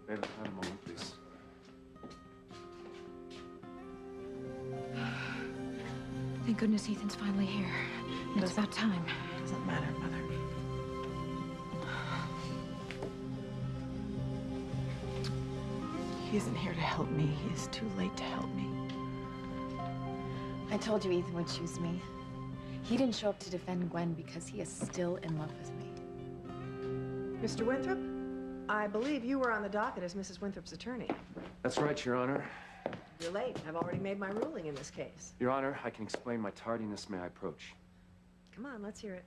Wait a moment, please. Thank goodness Ethan's finally here. It's about time. Doesn't matter, Mother. He isn't here to help me. He is too late to help me. I told you Ethan would choose me. He didn't show up to defend Gwen because he is still in love with me. Mr. Winthrop, I believe you were on the docket as Mrs. Winthrop's attorney. That's right, Your Honor. You're late. I've already made my ruling in this case. Your Honor, I can explain my tardiness. May I approach? Come on, let's hear it.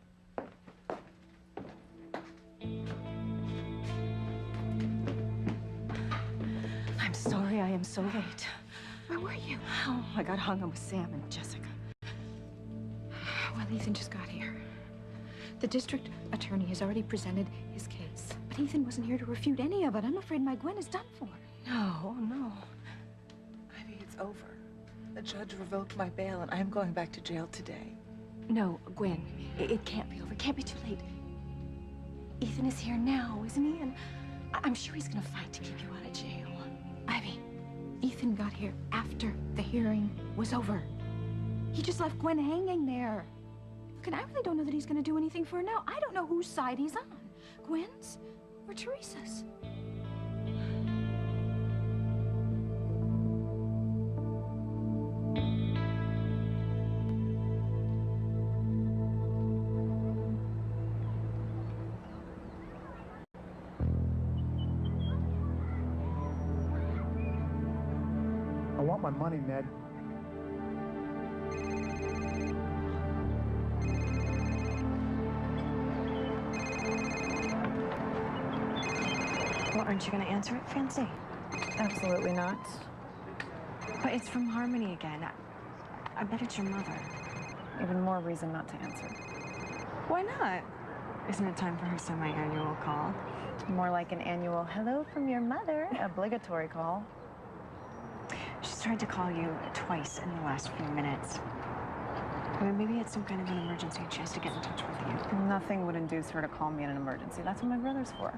I'm sorry I am so late. Where were you? Oh, I got hung up with Sam and Jessica. Well, Ethan just got here. The district attorney has already presented his case. But Ethan wasn't here to refute any of it. I'm afraid my Gwen is done for. No, no. Ivy, it's over. The judge revoked my bail, and I'm going back to jail today. No, Gwen, it can't be over. It can't be too late. Ethan is here now, isn't he? And I'm sure he's gonna fight to keep you out of jail. Ivy, Ethan got here after the hearing was over. He just left Gwen hanging there. Look, and I really don't know that he's gonna do anything for her now. I don't know whose side he's on. Gwen's or Teresa's. I want my money, Ned. Well, aren't you going to answer it, Fancy? Absolutely not. But it's from Harmony again. I bet it's your mother. Even more reason not to answer. Why not? Isn't it time for her semi-annual call? More like an annual hello from your mother, obligatory call. She's tried to call you twice in the last few minutes. I mean, maybe it's some kind of an emergency and she has to get in touch with you. Nothing would induce her to call me in an emergency. That's what my brother's for.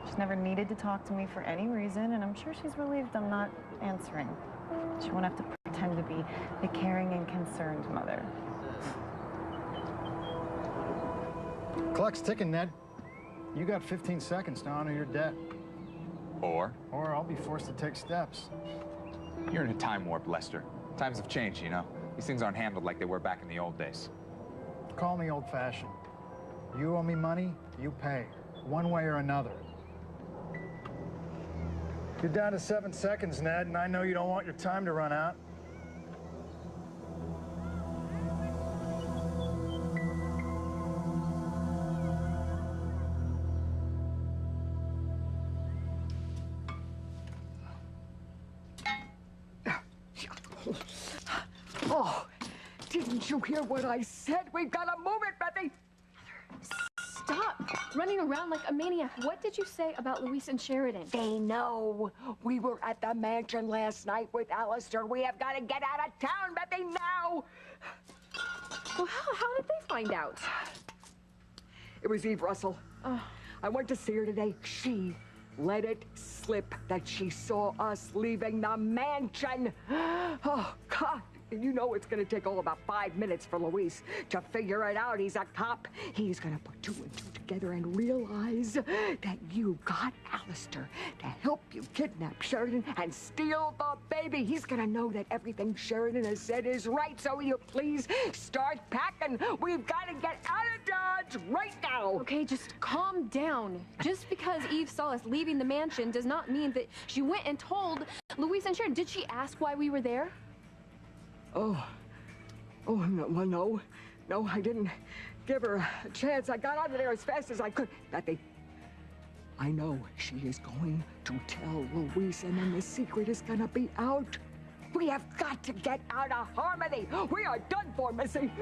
She's never needed to talk to me for any reason, and I'm sure she's relieved I'm not answering. She won't have to pretend to be the caring and concerned mother. Clock's ticking, Ned. You got 15 seconds to honor your debt. Or Or I'll be forced to take steps. you're in a time warp, Lester. Times have changed, you know. These things aren't handled like they were back in the old days. Call me old-fashioned. You owe me money, you pay. One way or another. You're down to 7 seconds, Ned, and I know you don't want your time to run out. Oh, didn't you hear what I said? We've got to move it, Betty! Stop running around like a maniac. What did you say about Luis and Sheridan? They know. We were at the mansion last night with Alistair. We have got to get out of town, Betty, now! Well, how did they find out? It was Eve Russell. I went to see her today. She let it slip that she saw us leaving the mansion. Oh, God. You know it's gonna take all about 5 minutes for Luis to figure it out. He's a cop. He's gonna put 2 and 2 together and realize that you got Alistair to help you kidnap Sheridan and steal the baby. He's gonna know that everything Sheridan has said is right. So will you please start packing? We've got to get out of Dodge right now. Okay, just calm down. Just because Eve saw us leaving the mansion does not mean that she went and told Luis and Sheridan. Did she ask why we were there? Oh, no, well, no, I didn't give her a chance. I got out of there as fast as I could. Betty, I know she is going to tell Luis, and then the secret is gonna be out. We have got to get out of Harmony. We are done for, Missy.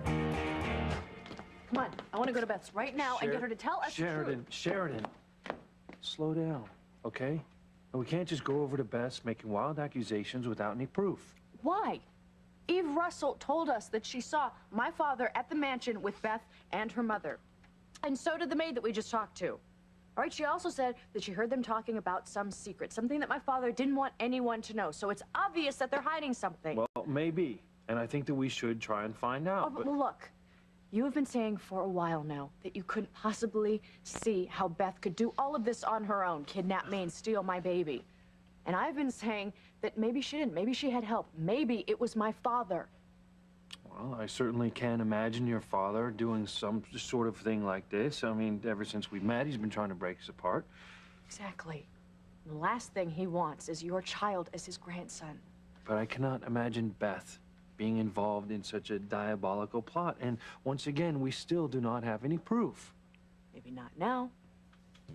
Come on, I want to go to Beth's right now and get her to tell us the truth. Sheridan, slow down, okay? And we can't just go over to Beth's making wild accusations without any proof. Why? Eve Russell told us that she saw my father at the mansion with Beth and her mother. And so did the maid that we just talked to. All right, she also said that she heard them talking about some secret, something that my father didn't want anyone to know. So it's obvious that they're hiding something. Well, maybe. And I think that we should try and find out. Oh, but look, you have been saying for a while now that you couldn't possibly see how Beth could do all of this on her own, kidnap me and steal my baby. And I've been saying that maybe she didn't, maybe she had help, maybe it was my father. Well, I certainly can't imagine your father doing some sort of thing like this. I mean, ever since we met, he's been trying to break us apart. Exactly. The last thing he wants is your child as his grandson. But I cannot imagine Beth being involved in such a diabolical plot. And once again, we still do not have any proof. Maybe not now.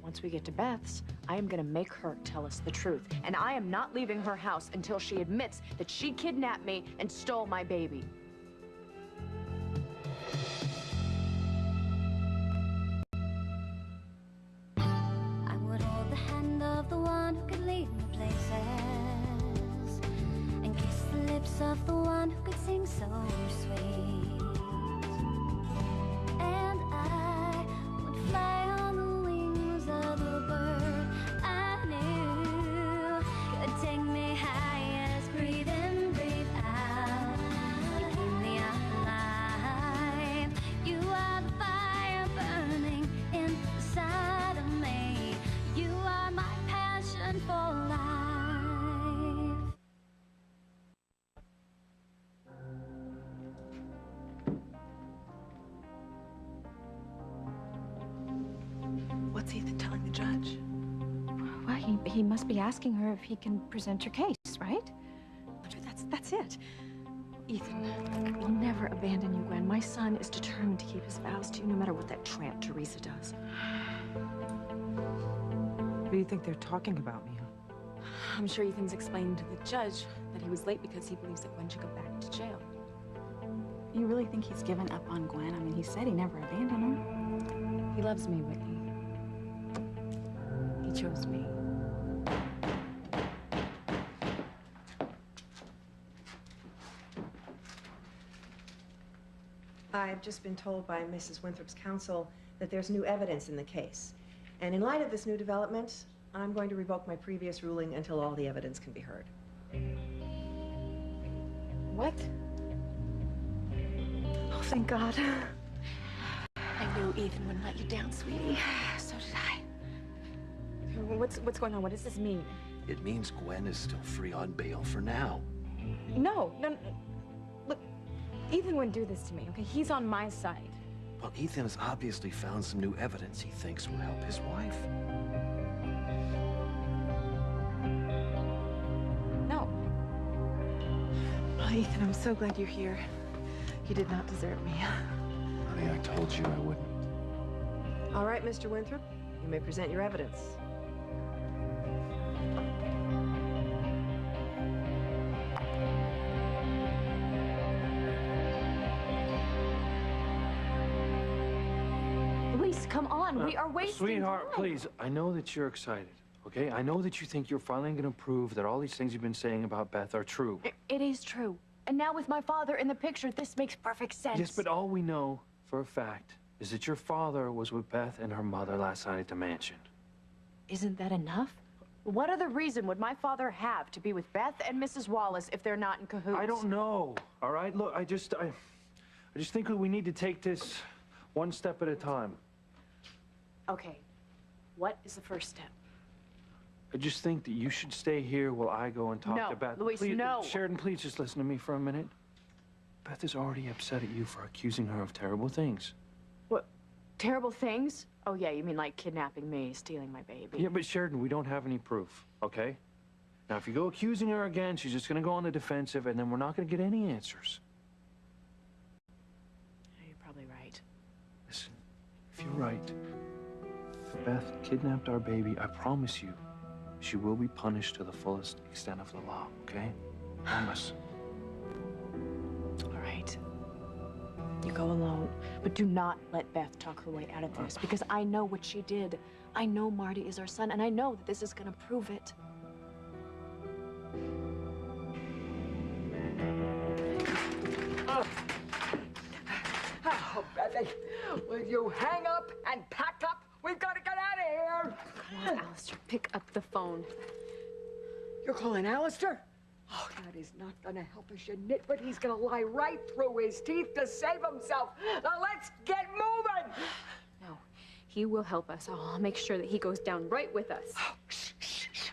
Once we get to Beth's, I am gonna make her tell us the truth. And I am not leaving her house until she admits that she kidnapped me and stole my baby. I would hold the hand of the one who could lead me places, and kiss the lips of the one who could sing so sweet. And I would fly on the wings of a bird I knew could take me highest. Breathe in, breathe out. You keep me alive. You are the fire burning inside of me. You are my passion for life. What's Ethan telling the judge? Well, he must be asking her if he can present your case, right? That's it. Ethan will never abandon you, Gwen. My son is determined to keep his vows to you, no matter what that tramp Teresa does. What do you think they're talking about me? I'm sure Ethan's explained to the judge that he was late because he believes that Gwen should go back to jail. You really think he's given up on Gwen? I mean, he said he never abandoned her. He loves me, Whitney. He chose me. I've just been told by Mrs. Winthrop's counsel that there's new evidence in the case. And in light of this new development, I'm going to revoke my previous ruling until all the evidence can be heard. What? Oh, thank God. I knew Ethan wouldn't let you down, sweetie. So did I. What's going on? What does this mean? It means Gwen is still free on bail for now. No. Look, Ethan wouldn't do this to me, okay? He's on my side. Well, Ethan has obviously found some new evidence he thinks will help his wife. No. Oh, Ethan, I'm so glad you're here. You did not desert me. Honey, I told you I wouldn't. All right, Mr. Winthrop, you may present your evidence. Luis, come on. We are wasting Sweetheart, time. please. I know that you're excited, okay? I know that you think you're finally going to prove that all these things you've been saying about Beth are true. It is true. And now with my father in the picture, this makes perfect sense. Yes, but all we know for a fact is that your father was with Beth and her mother last night at the mansion. Isn't that enough? What other reason would my father have to be with Beth and Mrs. Wallace if they're not in cahoots? I don't know, all right? Look, I just think that we need to take this one step at a time. Okay. What is the first step? I just think that you should stay here while I go and talk No, to Beth. Luis, Please, no. Sheridan, please just listen to me for a minute. Beth is already upset at you for accusing her of terrible things. What? Terrible things? Oh, yeah, you mean like kidnapping me, stealing my baby. Yeah, but Sheridan, we don't have any proof, okay? Now, if you go accusing her again, she's just gonna go on the defensive, and then we're not gonna get any answers. You're probably right. Listen, if you're right, if Beth kidnapped our baby, I promise you, she will be punished to the fullest extent of the law, okay? Promise. All right. You go alone, but do not let Beth talk her way out of this, because I know what she did. I know Marty is our son, and I know that this is gonna prove it. Oh, Beth, Kathy, will you hang up and pack up? We've got to get out of here. Come on, Alistair, pick up the phone. You're calling Alistair? Oh, that is not gonna help us, you nitwit. He's gonna lie right through his teeth to save himself. Now let's get moving. No, he will help us. I'll make sure that he goes down right with us. Oh, shh, shh, shh.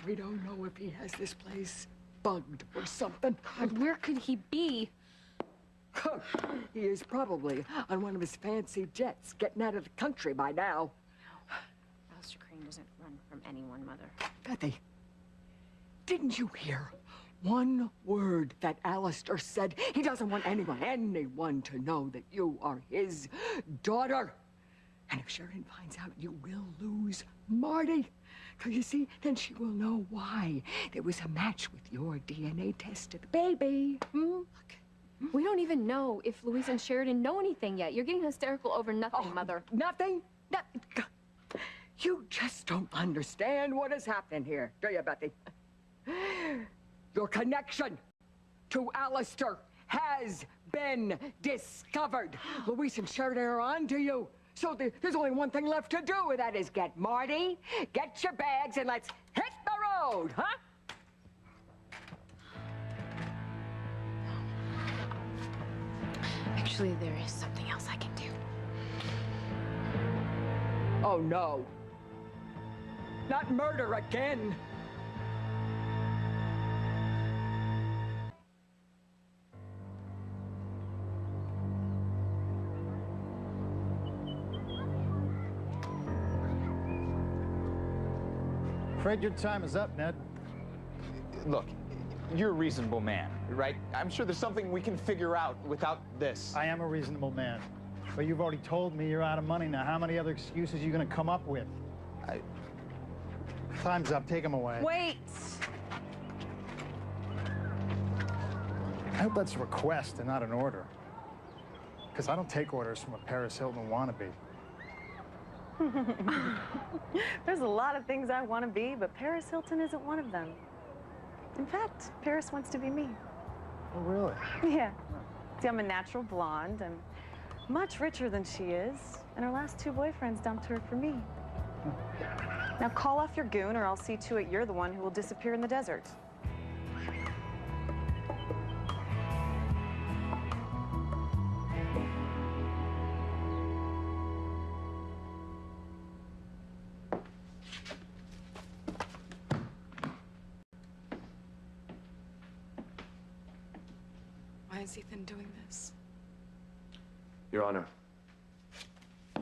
We don't know if he has this place bugged or something. God, where could he be? He is probably on one of his fancy jets, getting out of the country by now. Alistair Crane doesn't run from anyone, Mother. Kathy, didn't you hear one word that Alistair said? He doesn't want anyone to know that you are his daughter. And if Sharon finds out, you will lose Marty. Because you see, then she will know why there was a match with your DNA test to the baby. Look, we don't even know if Louise and Sheridan know anything yet. You're getting hysterical over nothing, Mother. Nothing? Nothing? You just don't understand what is happening here, do you, Betty? Your connection to Alistair has been discovered. Louise and Sheridan are on to you. So there's only one thing left to do, and that is get Marty, get your bags, and let's hit the road, huh? Actually, there is something else I can do. Oh, no. Not murder again. Afraid your time is up, Ned. Look, you're a reasonable man, right? I'm sure there's something we can figure out without this. I am a reasonable man. But you've already told me you're out of money now. How many other excuses are you going to come up with? Time's up. Take him away. Wait! I hope that's a request and not an order. Because I don't take orders from a Paris Hilton wannabe. There's a lot of things I want to be, but Paris Hilton isn't one of them. In fact, Paris wants to be me. Oh, really? Yeah. See, I'm a natural blonde. I'm much richer than she is, and her last two boyfriends dumped her for me. Now call off your goon, or I'll see to it you're the one who will disappear in the desert. Why is Ethan doing this? Your Honor,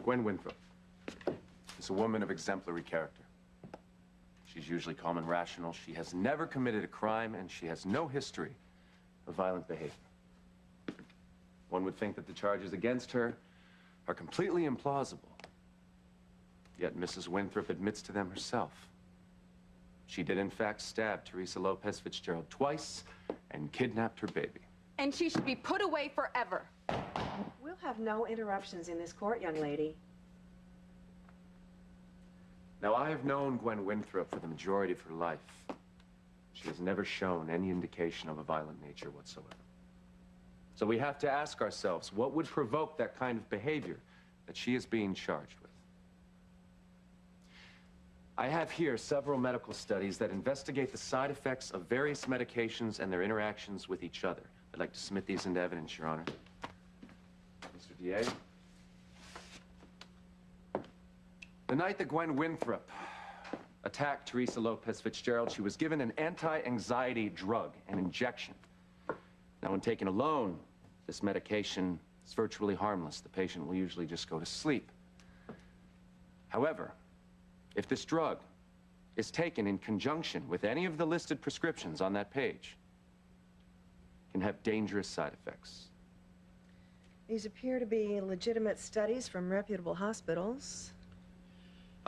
Gwen Winthrop is a woman of exemplary character. She's usually calm and rational. She has never committed a crime, and she has no history of violent behavior. One would think that the charges against her are completely implausible. Yet Mrs. Winthrop admits to them herself. She did, in fact, stab Teresa Lopez Fitzgerald twice and kidnapped her baby. And she should be put away forever. We'll have no interruptions in this court, young lady. Now, I have known Gwen Winthrop for the majority of her life. She has never shown any indication of a violent nature whatsoever. So we have to ask ourselves, what would provoke that kind of behavior that she is being charged with? I have here several medical studies that investigate the side effects of various medications and their interactions with each other. I'd like to submit these into evidence, Your Honor. Mr. DA. The night that Gwen Winthrop attacked Teresa Lopez Fitzgerald, she was given an anti-anxiety drug, an injection. Now, when taken alone, this medication is virtually harmless. The patient will usually just go to sleep. However, if this drug is taken in conjunction with any of the listed prescriptions on that page, it can have dangerous side effects. These appear to be legitimate studies from reputable hospitals.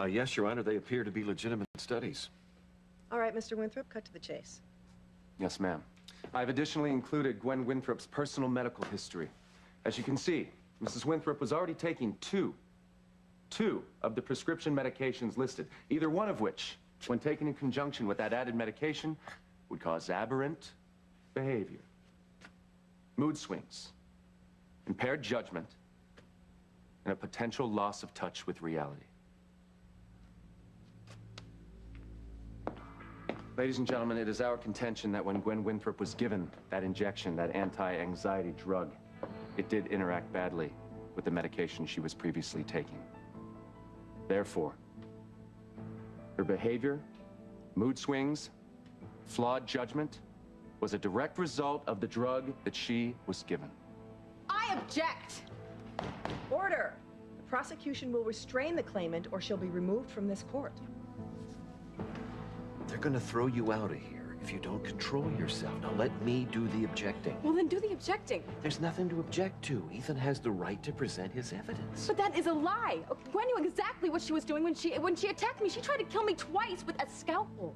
Yes, Your Honor, they appear to be legitimate studies. All right, Mr. Winthrop, cut to the chase. Yes, ma'am. I've additionally included Gwen Winthrop's personal medical history. As you can see, Mrs. Winthrop was already taking two of the prescription medications listed, either one of which, when taken in conjunction with that added medication, would cause aberrant behavior, mood swings, impaired judgment, and a potential loss of touch with reality. Ladies and gentlemen, it is our contention that when Gwen Winthrop was given that injection, that anti-anxiety drug, it did interact badly with the medication she was previously taking. Therefore, her behavior, mood swings, flawed judgment was a direct result of the drug that she was given. I object! Order! The prosecution will restrain the claimant or she'll be removed from this court. They're gonna throw you out of here if you don't control yourself. Now let me do the objecting. Well, then do the objecting. There's nothing to object to. Ethan has the right to present his evidence. But that is a lie. Gwen knew exactly what she was doing when she attacked me. She tried to kill me twice with a scalpel.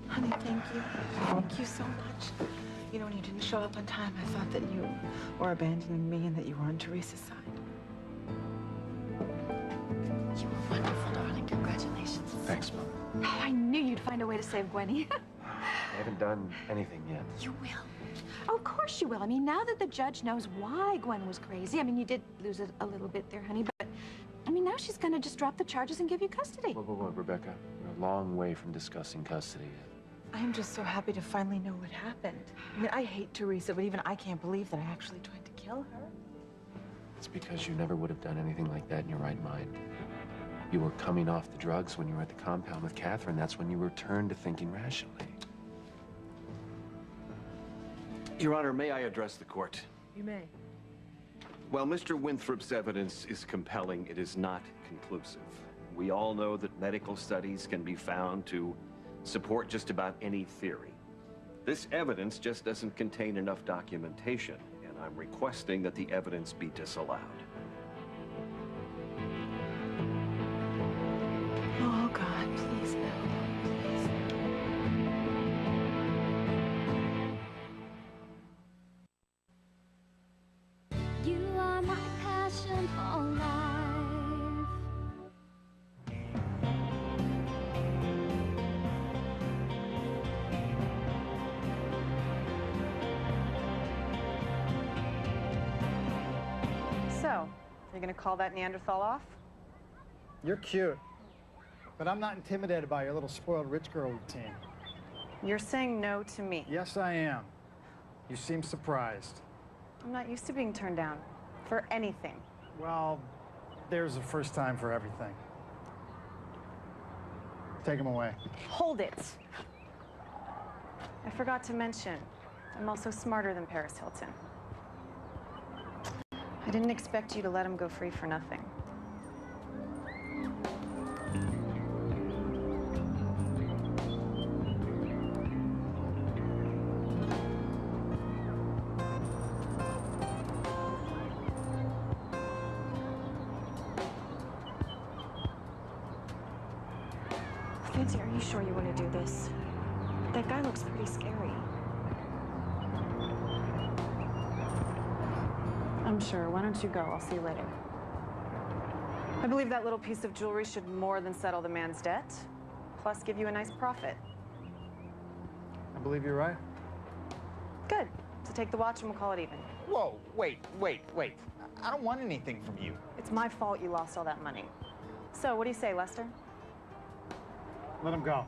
Honey, thank you. Thank you so much. You know, when you didn't show up on time, I thought that you were abandoning me and that you were on Teresa's side. You were wonderful, darling. Congratulations. Thanks, Mom. Oh, I knew you'd find a way to save Gwenny. I haven't done anything yet. You will. Oh, of course you will. I mean, now that the judge knows why Gwen was crazy, I mean, you did lose it a little bit there, honey, but I mean, now she's gonna just drop the charges and give you custody. Whoa, Rebecca. We're a long way from discussing custody yet. I'm just so happy to finally know what happened. I mean, I hate Teresa, but even I can't believe that I actually tried to kill her. It's because you never would have done anything like that in your right mind. You were coming off the drugs when you were at the compound with Catherine. That's when you returned to thinking rationally. Your Honor, may I address the court? You may. While Mr. Winthrop's evidence is compelling, it is not conclusive. We all know that medical studies can be found to support just about any theory. This evidence just doesn't contain enough documentation, and I'm requesting that the evidence be disallowed. Oh, God, please, no. You are my passion for life. So, you're gonna call that Neanderthal off? You're cute, but I'm not intimidated by your little spoiled rich girl routine. You're saying no to me. Yes, I am. You seem surprised. I'm not used to being turned down for anything. Well, there's a first time for everything. Take him away. Hold it. I forgot to mention, I'm also smarter than Paris Hilton. I didn't expect you to let him go free for nothing. Fancy, are you sure you want to do this? That guy looks pretty scary. I'm sure. Why don't you go? I'll see you later. I believe that little piece of jewelry should more than settle the man's debt, plus give you a nice profit. I believe you're right. Good. So take the watch and we'll call it even. Whoa, wait. I don't want anything from you. It's my fault you lost all that money. So, what do you say, Lester? Let him go.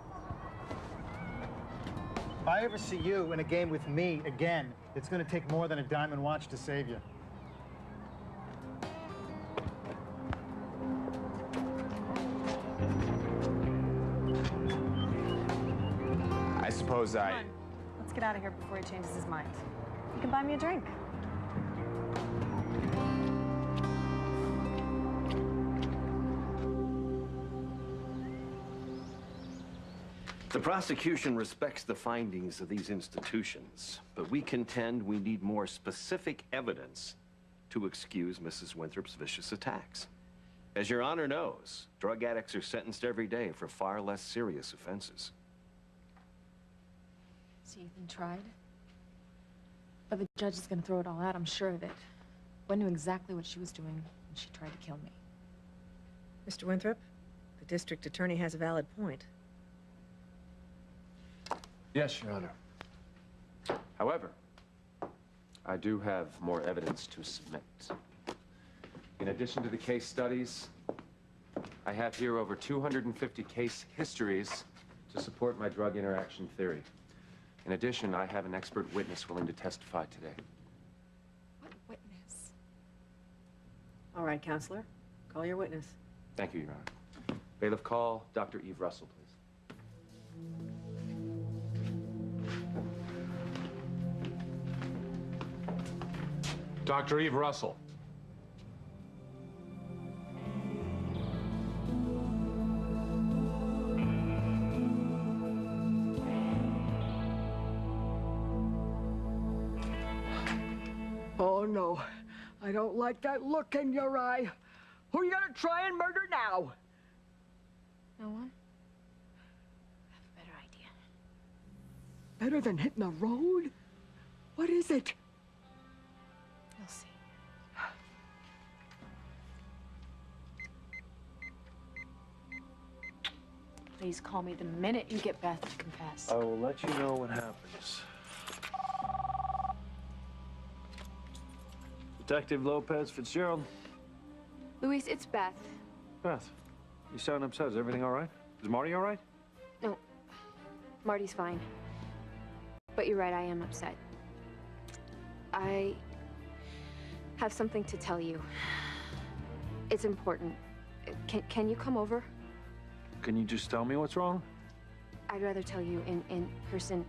If I ever see you in a game with me again, it's going to take more than a diamond watch to save you. I suppose Come on. Let's get out of here before he changes his mind. You can buy me a drink. The prosecution respects the findings of these institutions, but we contend we need more specific evidence to excuse Mrs. Winthrop's vicious attacks. As Your Honor knows, drug addicts are sentenced every day for far less serious offenses. See, Ethan tried. But the judge is gonna throw it all out, I'm sure of it. Gwen knew exactly what she was doing when she tried to kill me. Mr. Winthrop, the district attorney has a valid point. Yes, Your Honor. However, I do have more evidence to submit. In addition to the case studies, I have here over 250 case histories to support my drug interaction theory. In addition, I have an expert witness willing to testify today. What witness? All right, counselor. Call your witness. Thank you, Your Honor. Bailiff, call Dr. Eve Russell, please. Dr. Eve Russell. Oh, no. I don't like that look in your eye. Who are you gonna try and murder now? No one? Better idea. Better than hitting the road? What is it? You'll see. Please call me the minute you get Beth to confess. I will let you know what happens. Detective Lopez Fitzgerald. Luis, it's Beth. Beth, you sound upset. Is everything all right? Is Marty all right? No, Marty's fine. But you're right, I am upset. I have something to tell you. It's important. Can you come over? Can you just tell me what's wrong? I'd rather tell you in person.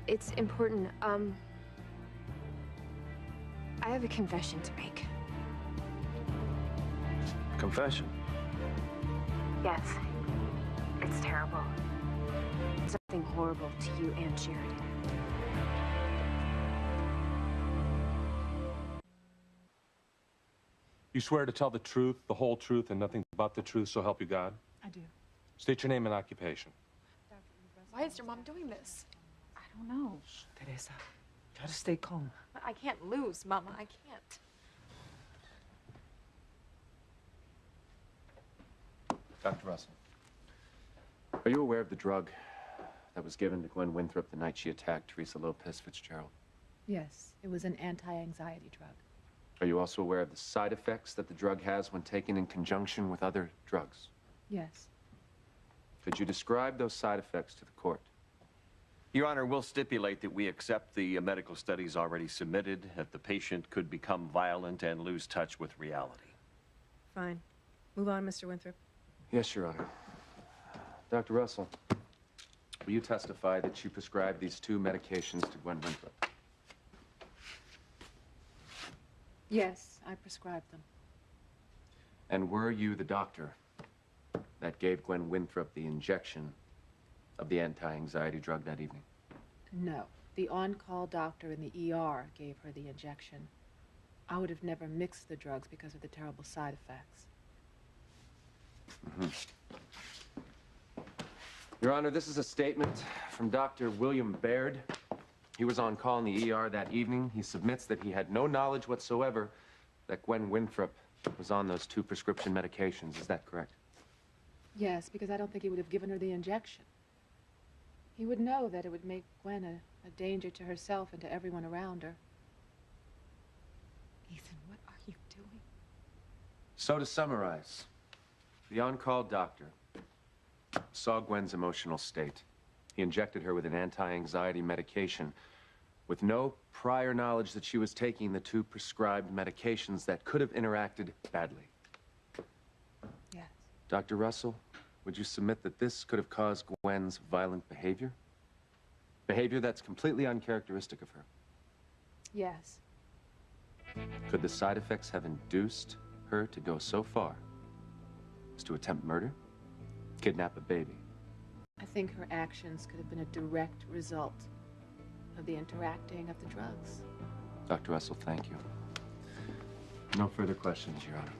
It's important. I have a confession to make. Confession? Yes. It's terrible. Something horrible to you and Sheridan. You swear to tell the truth, the whole truth, and nothing but the truth, so help you God? I do. State your name and occupation. Why is your mom doing this? I don't know. Teresa, gotta stay calm. I can't lose, Mama. I can't. Dr. Russell, are you aware of the drug that was given to Gwen Winthrop the night she attacked Teresa Lopez Fitzgerald? Yes, it was an anti-anxiety drug. Are you also aware of the side effects that the drug has when taken in conjunction with other drugs? Yes. Could you describe those side effects to the court? Your Honor, we'll stipulate that we accept the medical studies already submitted, that the patient could become violent and lose touch with reality. Fine. Move on, Mr. Winthrop. Yes, Your Honor. Dr. Russell, will you testify that you prescribed these two medications to Gwen Winthrop? Yes, I prescribed them. And were you the doctor that gave Gwen Winthrop the injection of the anti-anxiety drug that evening? No, the on-call doctor in the ER gave her the injection. I would have never mixed the drugs because of the terrible side effects. Your Honor, this is a statement from Dr. William Baird. He was on call in the ER that evening. He submits that he had no knowledge whatsoever that Gwen Winthrop was on those two prescription medications. Is that correct? Yes, because I don't think he would have given her the injection. He would know that it would make Gwen a danger to herself and to everyone around her. Ethan, what are you doing? So to summarize, the on-call doctor saw Gwen's emotional state. He injected her with an anti-anxiety medication with no prior knowledge that she was taking the two prescribed medications that could have interacted badly. Yes. Dr. Russell, would you submit that this could have caused Gwen's violent behavior? Behavior that's completely uncharacteristic of her. Yes. Could the side effects have induced her to go so far as to attempt murder? Kidnap a baby? I think her actions could have been a direct result of the interacting of the drugs. Dr. Russell, thank you. No further questions, Your Honor.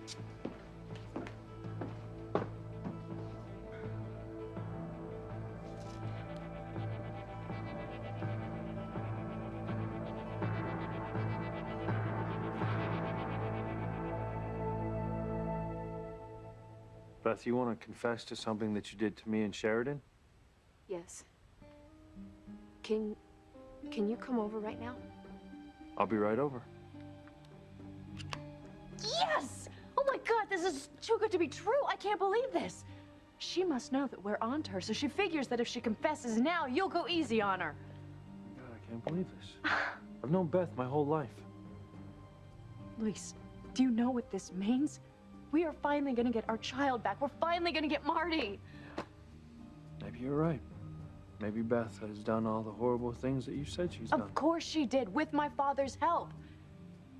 Beth, you want to confess to something that you did to me and Sheridan? Yes. King Can you come over right now? I'll be right over. Yes! Oh my God, this is too good to be true. I can't believe this. She must know that we're on to her, so she figures that if she confesses now, you'll go easy on her. God, I can't believe this. I've known Beth my whole life. Luis, do you know what this means? We are finally gonna get our child back. We're finally gonna get Marty. Maybe you're right. Maybe Beth has done all the horrible things that you said she's done. Of course she did, with my father's help.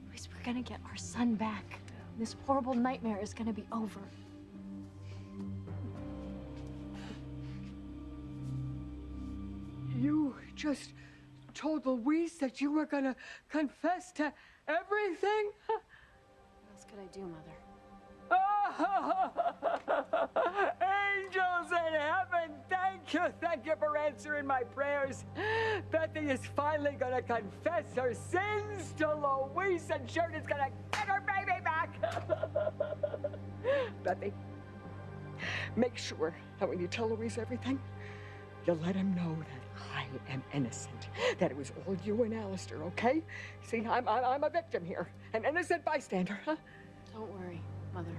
Luis, we're gonna get our son back. This horrible nightmare is gonna be over. You just told Luis that you were gonna confess to everything? What else could I do, Mother? Angels in heaven, thank you for answering my prayers. Bethy is finally gonna confess her sins to Luis, and Sheridan's gonna get her baby back. Bethy, make sure that when you tell Luis everything, you let him know that I am innocent, that it was all you and Alistair, okay? See, I'm a victim here, an innocent bystander, huh? Don't worry, Mother.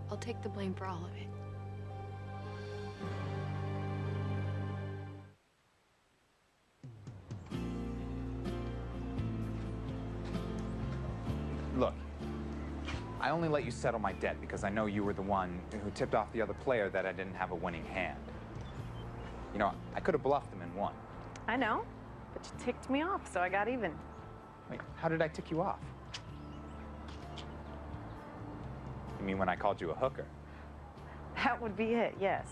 I'll take the blame for all of it. Look, I only let you settle my debt because I know you were the one who tipped off the other player that I didn't have a winning hand. You know, I could have bluffed him and won. I know, but you ticked me off, so I got even. Wait, how did I tick you off? You mean when I called you a hooker? That would be it, yes.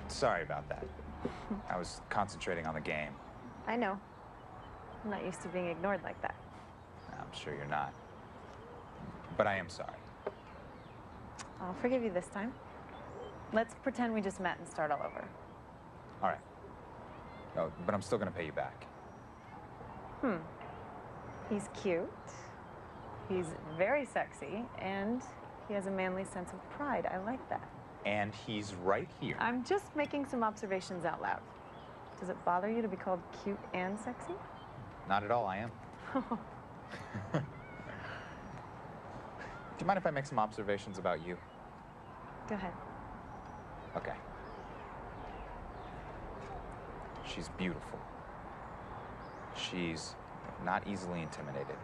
Sorry about that. I was concentrating on the game. I know. I'm not used to being ignored like that. I'm sure you're not. But I am sorry. I'll forgive you this time. Let's pretend we just met and start all over. All right. Oh, but I'm still gonna pay you back. He's cute. He's very sexy, and he has a manly sense of pride. I like that. And he's right here. I'm just making some observations out loud. Does it bother you to be called cute and sexy? Not at all, I am. Do you mind if I make some observations about you? Go ahead. Okay. She's beautiful. She's not easily intimidated.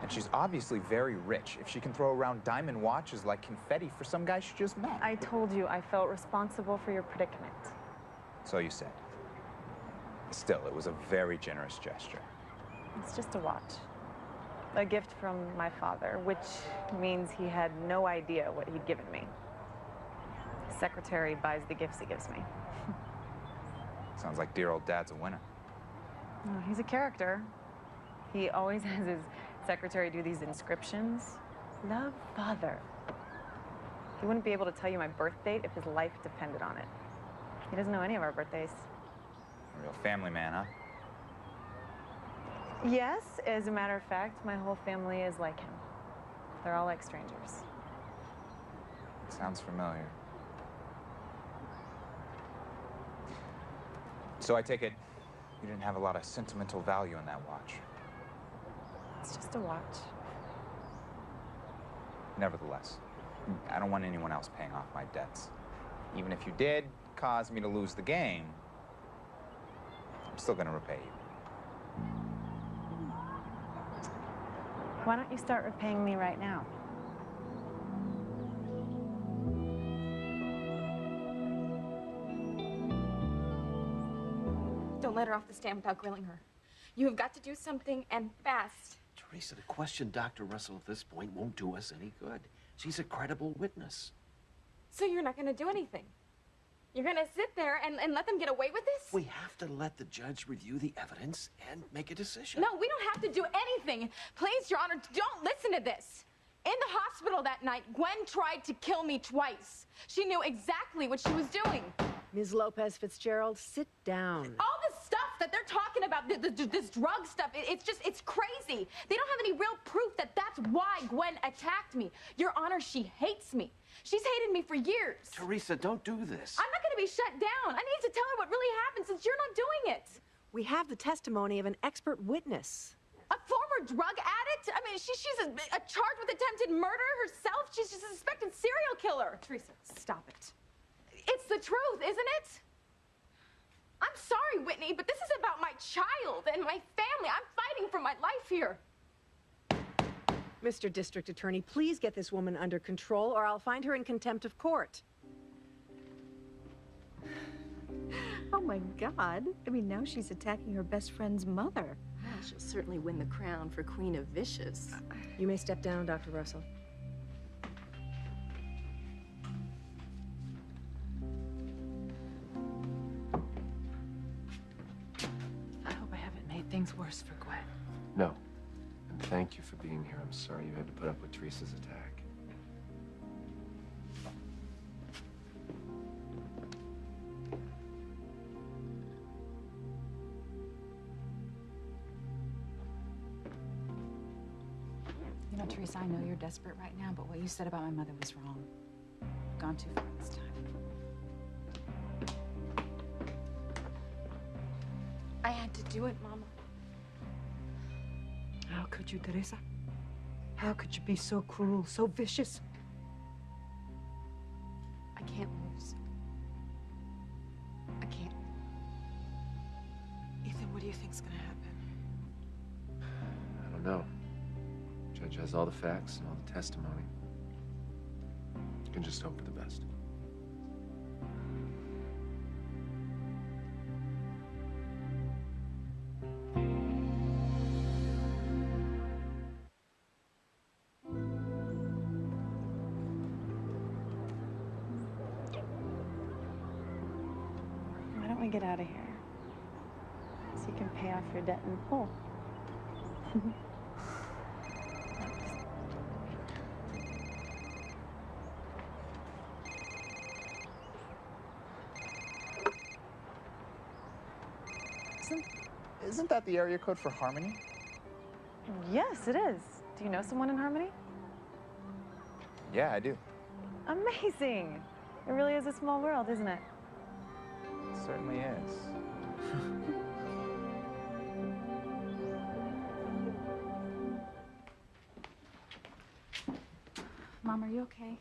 And she's obviously very rich if she can throw around diamond watches like confetti for some guy she just met. I told you I felt responsible for your predicament. So you said. Still, it was a very generous gesture. It's just a watch. A gift from my father, which means he had no idea what he'd given me. His secretary buys the gifts he gives me. Sounds like dear old dad's a winner. Oh, he's a character. He always has his secretary do these inscriptions. Love, Father. He wouldn't be able to tell you my birth date if his life depended on it. He doesn't know any of our birthdays. A real family man, huh? Yes, as a matter of fact, my whole family is like him. They're all like strangers. Sounds familiar. So I take it you didn't have a lot of sentimental value in that watch. It's just a watch. Nevertheless, I don't want anyone else paying off my debts. Even if you did cause me to lose the game, I'm still gonna repay you. Why don't you start repaying me right now? Don't let her off the stand without grilling her. You have got to do something, and fast. Teresa, to question Dr. Russell at this point won't do us any good. She's a credible witness. So you're not going to do anything? You're going to sit there and let them get away with this? We have to let the judge review the evidence and make a decision. No, we don't have to do anything. Please, Your Honor, don't listen to this. In the hospital that night, Gwen tried to kill me twice. She knew exactly what she was doing. Ms. Lopez Fitzgerald, sit down. All this stuff that they're talking about, this drug stuff, it's crazy. They don't have any real proof that that's why Gwen attacked me. Your Honor, she hates me. She's hated me for years. Teresa, don't do this. I'm not gonna be shut down. I need to tell her what really happened since you're not doing it. We have the testimony of an expert witness. A former drug addict? I mean, she's charged with attempted murder herself. She's just a suspected serial killer. Teresa, stop it. It's the truth, isn't it? I'm sorry, Whitney, but this is about my child and my family. I'm fighting for my life here. Mr. District Attorney, please get this woman under control or I'll find her in contempt of court. Oh my God. I mean, now she's attacking her best friend's mother. Well, she'll certainly win the crown for Queen of Vicious. You may step down, Dr. Russell. I hope I haven't made things worse for Gwen. No. And thank you for being here. I'm sorry you had to put up with Teresa's attack. You know, Teresa, I know you're desperate right now, but what you said about my mother was wrong. You've gone too far this time. I had to do it, Mama. How could you, Teresa? How could you be so cruel, so vicious? I can't lose. I can't. Ethan, what do you think's gonna happen? I don't know. Judge has all the facts and all the testimony. You can just hope for the best. Why don't we get out of here? So you can pay off your debt in full. Isn't that the area code for Harmony? Yes, it is. Do you know someone in Harmony? Yeah, I do. Amazing. It really is a small world, isn't it? It certainly is. Mom, are you okay?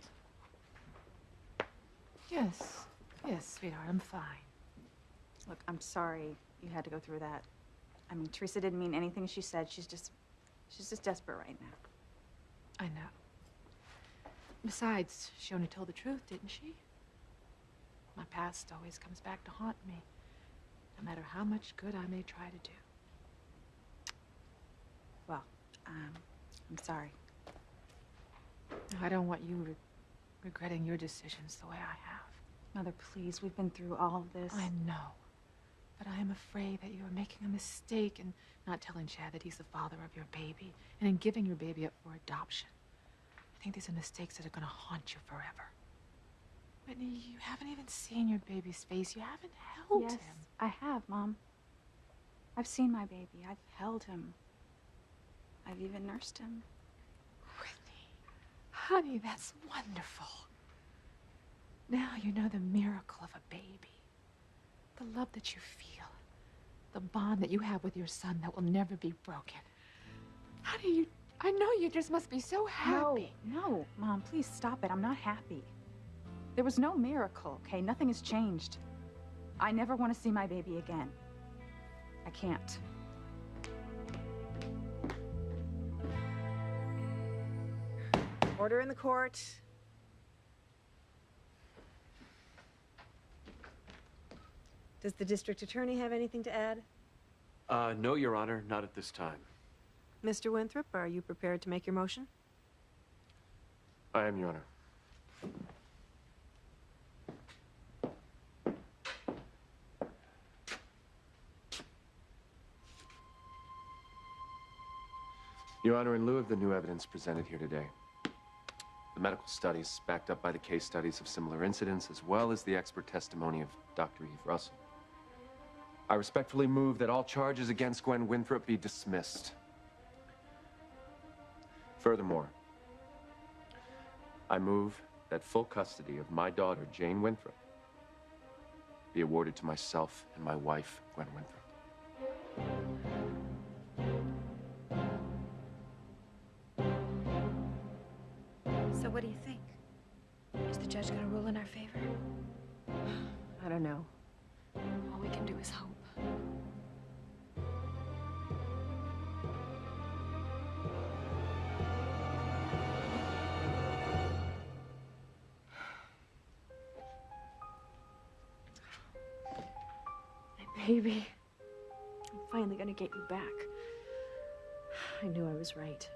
Yes. Yes, sweetheart, I'm fine. Look, I'm sorry you had to go through that. I mean, Teresa didn't mean anything she said. She's just desperate right now. I know. Besides, she only told the truth, didn't she? My past always comes back to haunt me, no matter how much good I may try to do. Well, I'm sorry. I don't want you regretting your decisions the way I have. Mother, please, we've been through all of this. I know. But I am afraid that you are making a mistake in not telling Chad that he's the father of your baby and in giving your baby up for adoption. I think these are mistakes that are going to haunt you forever. Whitney, you haven't even seen your baby's face. You haven't held Yes, him. I have, Mom. I've seen my baby. I've held him. I've even nursed him. Whitney, honey, that's wonderful. Now you know the miracle of a baby. The love that you feel. The bond that you have with your son that will never be broken. Honey, I know you just must be so happy. No, Mom, please stop it. I'm not happy. There was no miracle, okay? Nothing has changed. I never want to see my baby again. I can't. Order in the court. Does the district attorney have anything to add? No, Your Honor, not at this time. Mr. Winthrop, are you prepared to make your motion? I am, Your Honor. Your Honor, in lieu of the new evidence presented here today, The medical studies backed up by the case studies of similar incidents, as well as the expert testimony of Dr. Eve Russell. I respectfully move that all charges against Gwen Winthrop be dismissed. Furthermore, I move that full custody of my daughter, Jane Winthrop, be awarded to myself and my wife, Gwen Winthrop. So what do you think? Is the judge gonna rule in our favor? I don't know. All we can do is hope. My baby. I'm finally gonna get you back. I knew I was right.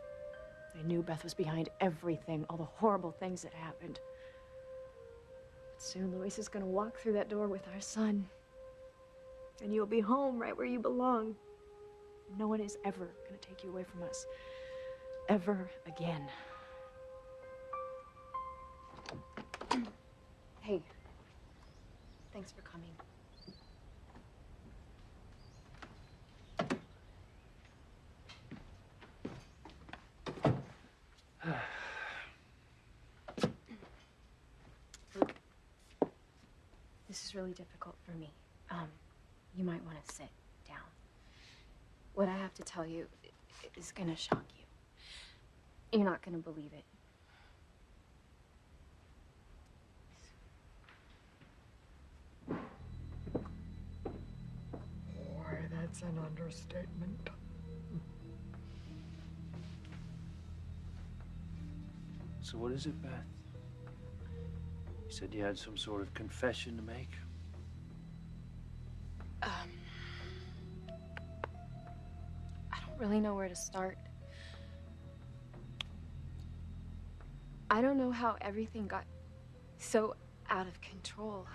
I knew Beth was behind everything, all the horrible things that happened. But soon Luis is gonna walk through that door with our son. And you'll be home right where you belong. No one is ever gonna take you away from us. Ever again. Hey, thanks for coming. This is really difficult for me. You might want to sit down. What I have to tell you is gonna shock you. You're not gonna believe it. Boy, that's an understatement. So what is it, Beth? You said you had some sort of confession to make? I don't really know where to start. I don't know how everything got so out of control.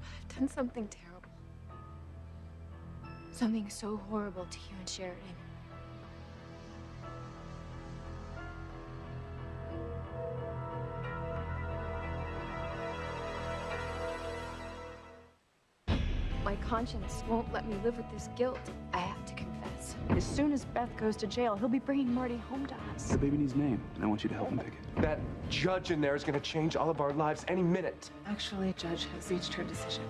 I've done something terrible. Something so horrible to you and Sheridan. My conscience won't let me live with this guilt. I have to confess. As soon as Beth goes to jail, he'll be bringing Marty home to us. The baby needs a name, and I want you to help him pick it. That judge in there is going to change all of our lives any minute. Actually, Judge has reached her decision.